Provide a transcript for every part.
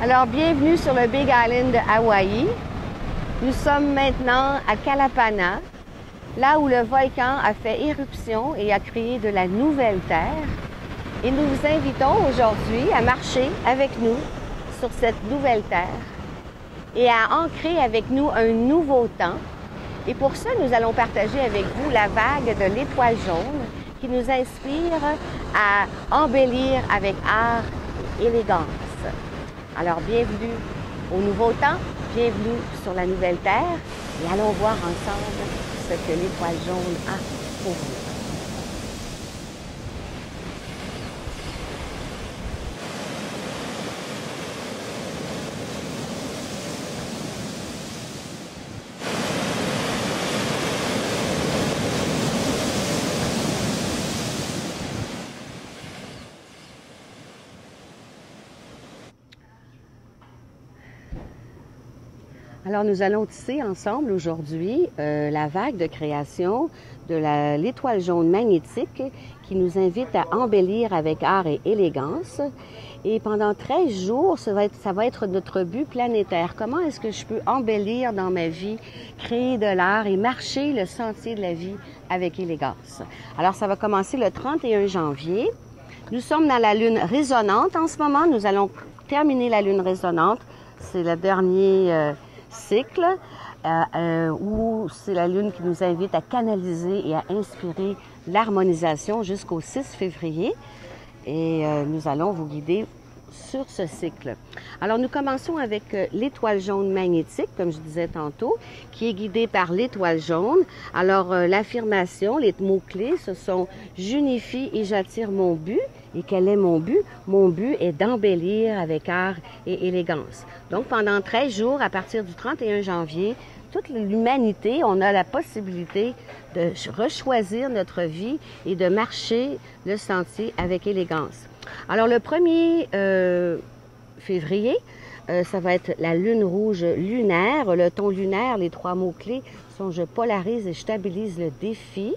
Alors, bienvenue sur le Big Island de Hawaï. Nous sommes maintenant à Kalapana, là où le volcan a fait éruption et a créé de la nouvelle terre. Et nous vous invitons aujourd'hui à marcher avec nous sur cette nouvelle terre et à ancrer avec nous un nouveau temps. Et pour ça, nous allons partager avec vous la vague de l'étoile jaune qui nous inspire à embellir avec art et élégance. Alors, bienvenue au nouveau temps, bienvenue sur la nouvelle terre et allons voir ensemble ce que l'étoile jaune a pour vous. Alors, nous allons tisser ensemble aujourd'hui la vague de création de l'étoile jaune magnétique qui nous invite à embellir avec art et élégance. Et pendant 13 jours, ça va être notre but planétaire. Comment est-ce que je peux embellir dans ma vie, créer de l'art et marcher le sentier de la vie avec élégance? Alors, ça va commencer le 31 janvier. Nous sommes dans la lune résonante en ce moment. Nous allons terminer la lune résonante. C'est le dernier cycle où c'est la lune qui nous invite à canaliser et à inspirer l'harmonisation jusqu'au 6 février. Et nous allons vous guider sur ce cycle. Alors, nous commençons avec l'étoile jaune magnétique, comme je disais tantôt, qui est guidée par l'étoile jaune. Alors, l'affirmation, les mots-clés, ce sont « j'unifie et j'attire mon but ». Et quel est mon but? Mon but est d'embellir avec art et élégance. Donc, pendant 13 jours, à partir du 31 janvier, toute l'humanité, on a la possibilité de rechoisir notre vie et de marcher le sentier avec élégance. Alors, le 1er février, ça va être la lune rouge lunaire. Le ton lunaire, les 3 mots-clés sont « je polarise et je stabilise le défi »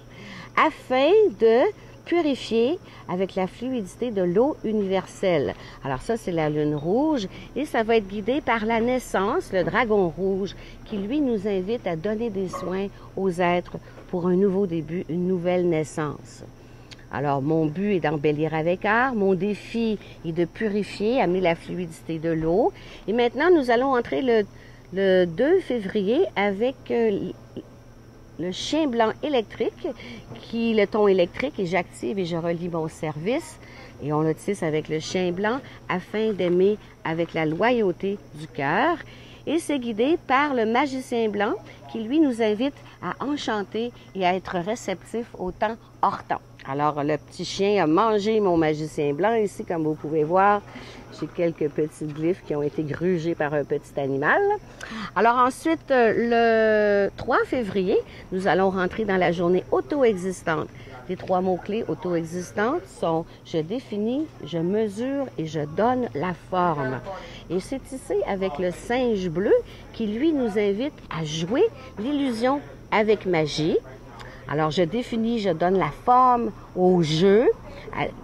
afin de purifier avec la fluidité de l'eau universelle. Alors ça, c'est la lune rouge et ça va être guidé par la naissance, le dragon rouge, qui lui nous invite à donner des soins aux êtres pour un nouveau début, une nouvelle naissance. Alors, mon but est d'embellir avec art, mon défi est de purifier, amener la fluidité de l'eau. Et maintenant, nous allons entrer le 2 février avec le chien blanc électrique, qui le ton électrique, et j'active et je relie mon service. Et on le tisse avec le chien blanc afin d'aimer avec la loyauté du cœur. Et c'est guidé par le magicien blanc qui, lui, nous invite à enchanter et à être réceptif au temps hors temps. Alors, le petit chien a mangé mon magicien blanc ici, comme vous pouvez voir. J'ai quelques petits glyphes qui ont été grugés par un petit animal. Alors ensuite, le 3 février, nous allons rentrer dans la journée auto-existante. Les 3 mots-clés auto-existantes sont « je définis, je mesure et je donne la forme ». Et c'est tissé avec le singe bleu qui, lui, nous invite à jouer l'illusion avec magie. Alors, je définis, je donne la forme au jeu.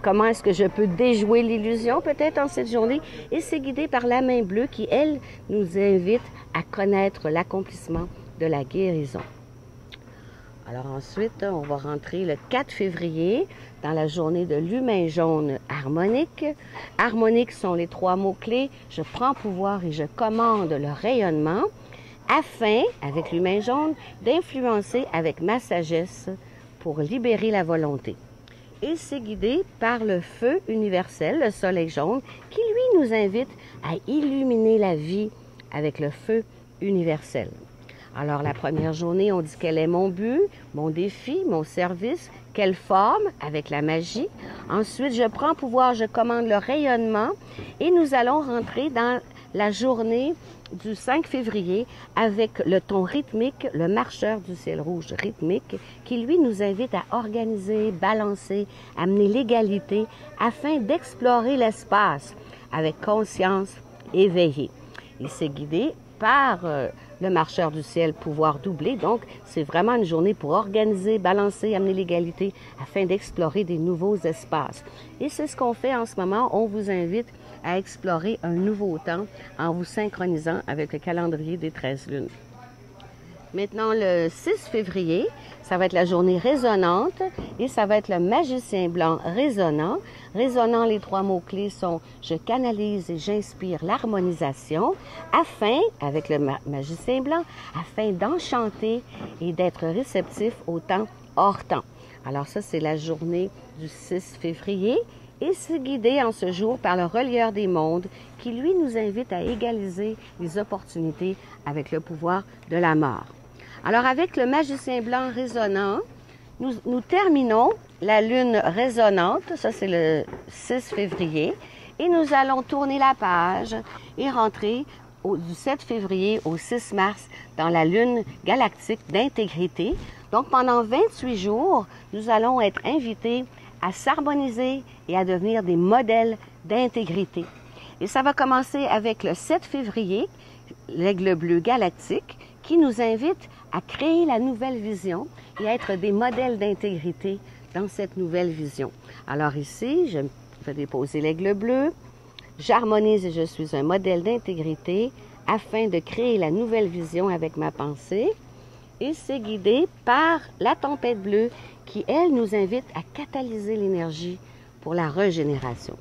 Comment est-ce que je peux déjouer l'illusion peut-être en cette journée? Et c'est guidé par la main bleue qui, elle, nous invite à connaître l'accomplissement de la guérison. Alors ensuite, on va rentrer le 4 février dans la journée de l'humain jaune harmonique. Harmonique sont les 3 mots-clés. Je prends pouvoir et je commande le rayonnement, afin, avec l'humain jaune, d'influencer avec ma sagesse pour libérer la volonté. Et c'est guidé par le feu universel, le soleil jaune, qui, lui, nous invite à illuminer la vie avec le feu universel. Alors, la première journée, on dit quel est mon but, mon défi, mon service, quelle forme, avec la magie. Ensuite, je prends pouvoir, je commande le rayonnement et nous allons rentrer dans la journée du 5 février avec le ton rythmique, le marcheur du ciel rouge rythmique, qui lui nous invite à organiser, balancer, amener l'égalité afin d'explorer l'espace avec conscience éveillée. Il s'est guidé par le marcheur du ciel, pouvoir doubler. Donc, c'est vraiment une journée pour organiser, balancer, amener l'égalité afin d'explorer des nouveaux espaces. Et c'est ce qu'on fait en ce moment. On vous invite à explorer un nouveau temps en vous synchronisant avec le calendrier des 13 lunes. Maintenant, le 6 février, ça va être la journée résonante et ça va être le magicien blanc résonnant. Résonnant, les 3 mots-clés sont « je canalise et j'inspire l'harmonisation » afin, avec le magicien blanc, afin d'enchanter et d'être réceptif au temps hors temps. Alors ça, c'est la journée du 6 février et c'est guidé en ce jour par le relieur des mondes qui, lui, nous invite à égaliser les opportunités avec le pouvoir de la mort. Alors, avec le magicien blanc résonnant, nous terminons la lune résonnante, ça c'est le 6 février, et nous allons tourner la page et rentrer du 7 février au 6 mars dans la lune galactique d'intégrité. Donc, pendant 28 jours, nous allons être invités à s'harmoniser et à devenir des modèles d'intégrité. Et ça va commencer avec le 7 février, l'aigle bleu galactique, qui nous invite à créer la nouvelle vision et à être des modèles d'intégrité dans cette nouvelle vision. Alors ici, je vais déposer l'aigle bleu, j'harmonise et je suis un modèle d'intégrité afin de créer la nouvelle vision avec ma pensée. Et c'est guidé par la tempête bleue qui, elle, nous invite à catalyser l'énergie pour la régénération.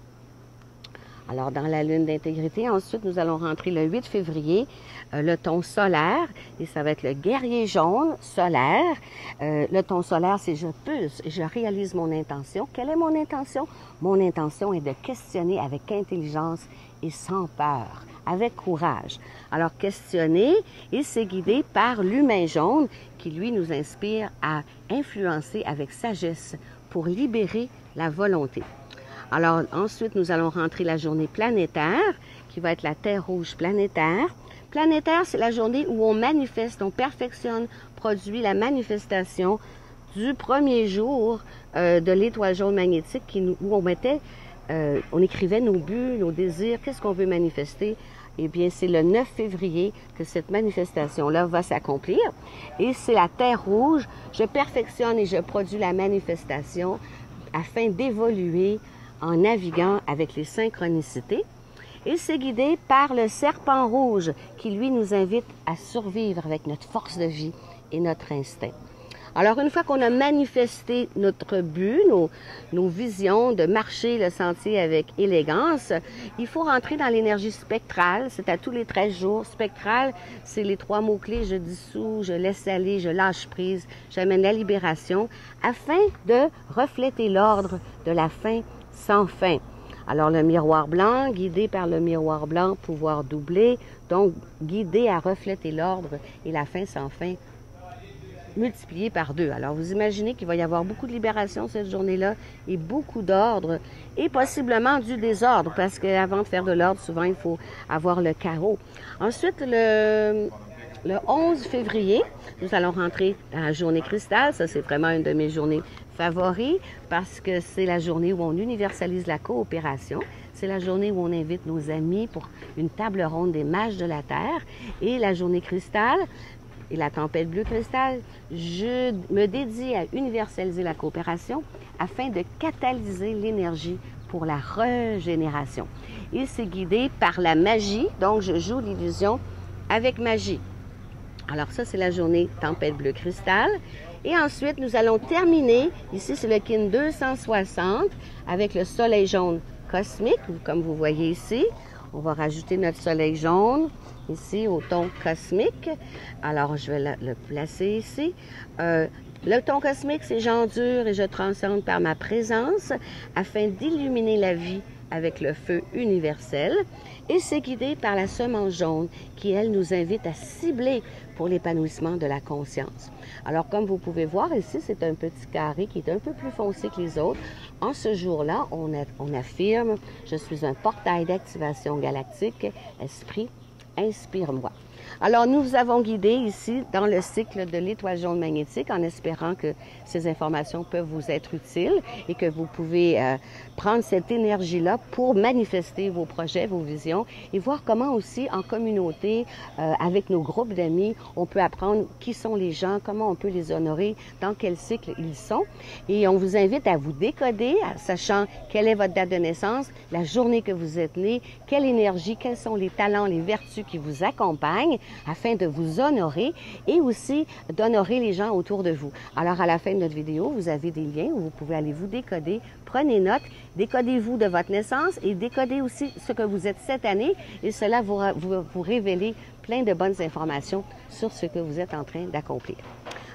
Alors, dans la lune d'intégrité, ensuite, nous allons rentrer le 8 février, le ton solaire, et ça va être le guerrier jaune solaire. Le ton solaire, c'est je pulse et je réalise mon intention. Quelle est mon intention? Mon intention est de questionner avec intelligence et sans peur, avec courage. Alors, questionner, et c'est guidé par l'humain jaune qui, lui, nous inspire à influencer avec sagesse pour libérer la volonté. Alors, ensuite, nous allons rentrer la journée planétaire, qui va être la Terre rouge planétaire. Planétaire, c'est la journée où on manifeste, on perfectionne, produit la manifestation du premier jour de l'étoile jaune magnétique où on écrivait nos buts, nos désirs, qu'est-ce qu'on veut manifester. Eh bien, c'est le 9 février que cette manifestation-là va s'accomplir. Et c'est la Terre rouge. Je perfectionne et je produis la manifestation afin d'évoluer en naviguant avec les synchronicités. Et c'est guidé par le serpent rouge qui, lui, nous invite à survivre avec notre force de vie et notre instinct. Alors, une fois qu'on a manifesté notre but, nos visions de marcher le sentier avec élégance, il faut rentrer dans l'énergie spectrale. C'est à tous les 13 jours. Spectrale, c'est les 3 mots-clés. Je dissous, je laisse aller, je lâche prise, j'amène la libération, afin de refléter l'ordre de la fin sans fin. Alors, le miroir blanc, guidé par le miroir blanc, pouvoir doubler, donc guidé à refléter l'ordre et la fin sans fin, multiplié par 2. Alors, vous imaginez qu'il va y avoir beaucoup de libération cette journée-là et beaucoup d'ordre et possiblement du désordre parce qu'avant de faire de l'ordre, souvent, il faut avoir le chaos. Ensuite, le 11 février, nous allons rentrer dans la journée cristal. Ça, c'est vraiment une de mes journées favoris parce que c'est la journée où on universalise la coopération. C'est la journée où on invite nos amis pour une table ronde des mages de la Terre. Et la journée cristal et la tempête bleue cristal, je me dédie à universaliser la coopération afin de catalyser l'énergie pour la régénération. Et c'est guidé par la magie, donc je joue l'illusion avec magie. Alors ça, c'est la journée tempête bleue cristal. Et ensuite, nous allons terminer, ici c'est le kin 260, avec le soleil jaune cosmique, comme vous voyez ici. On va rajouter notre soleil jaune ici au ton cosmique. Alors, je vais le placer ici. Le ton cosmique, c'est j'endure et je transcende par ma présence afin d'illuminer la vie avec le feu universel. Et c'est guidé par la semence jaune qui, elle, nous invite à cibler pour l'épanouissement de la conscience. Alors, comme vous pouvez voir ici, c'est un petit carré qui est un peu plus foncé que les autres. En ce jour-là, on affirme « Je suis un portail d'activation galactique. Esprit, inspire-moi ». Alors, nous vous avons guidé ici dans le cycle de l'étoile jaune magnétique en espérant que ces informations peuvent vous être utiles et que vous pouvez prendre cette énergie-là pour manifester vos projets, vos visions et voir comment aussi en communauté, avec nos groupes d'amis, on peut apprendre qui sont les gens, comment on peut les honorer, dans quel cycle ils sont. Et on vous invite à vous décoder, sachant quelle est votre date de naissance, la journée que vous êtes né, quelle énergie, quels sont les talents, les vertus qui vous accompagnent, afin de vous honorer et aussi d'honorer les gens autour de vous. Alors, à la fin de notre vidéo, vous avez des liens où vous pouvez aller vous décoder. Prenez note, décodez-vous de votre naissance et décodez aussi ce que vous êtes cette année et cela vous révéler plein de bonnes informations sur ce que vous êtes en train d'accomplir.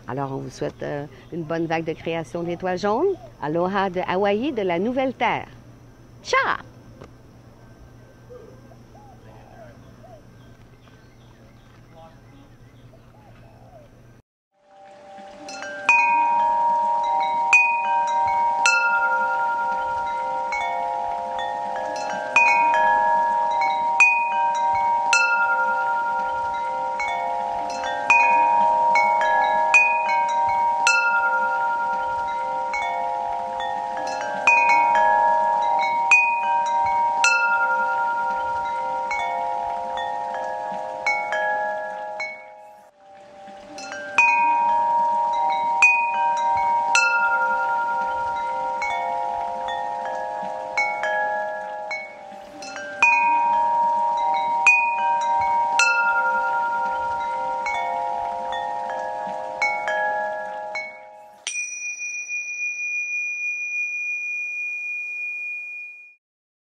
Alors, on vous souhaite une bonne vague de création d'étoiles jaunes. Aloha de Hawaï, de la Nouvelle Terre. Ciao!